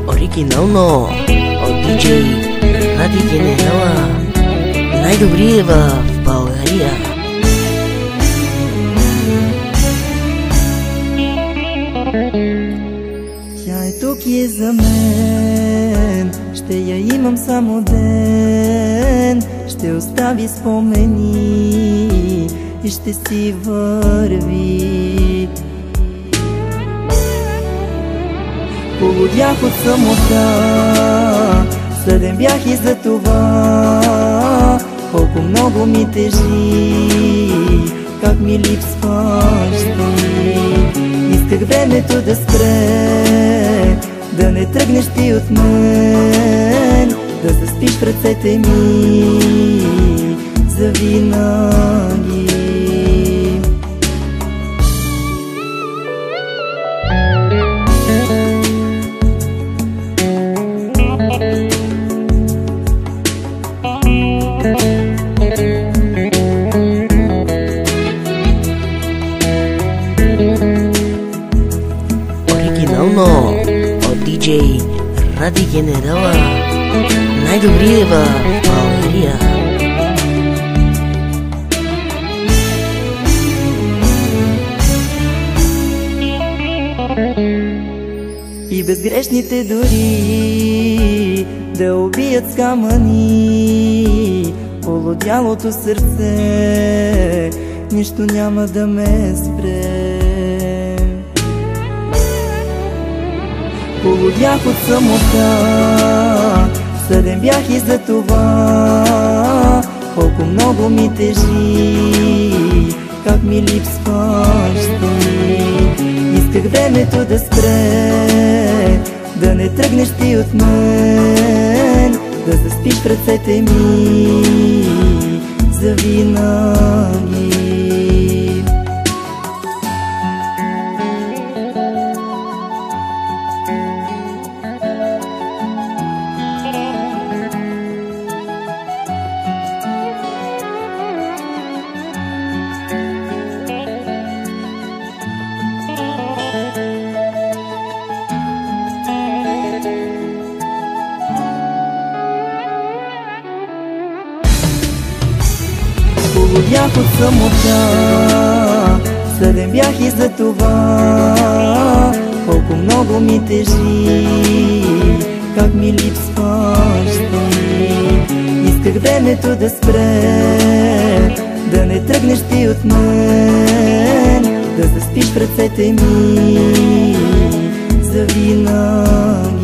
Оригинално от DJ Ради Генерала, най-добрия в България. Тя е тук и е за мен, ще я имам само ден, ще остави спомени и ще си върви. Полудях от самота, съден бях и за това, колко много ми тежи, как ми липсваш ти. Исках времето да спре, да не тръгнеш ти от мен, да заспиш в ръцете ми завинаги. Оригинално от DJ Ради Генерала, най-добрия в България. И безгрешните дори да убият с камъни полудялото сърце, нищо няма да ме спре. Полудях от самота, съден бях и за това, колко много ми тежи, как ми липсваш ти. Исках времето да спре, да не тръгнеш ти от мен, да заспиш в ръцете ми завинаги. Полудях от самота, съден бях и за това, колко много ми тежи, как ми липсваш ти. Исках времето да спре, да не тръгнеш ти от мен, да заспиш в ръцете ми завинаги.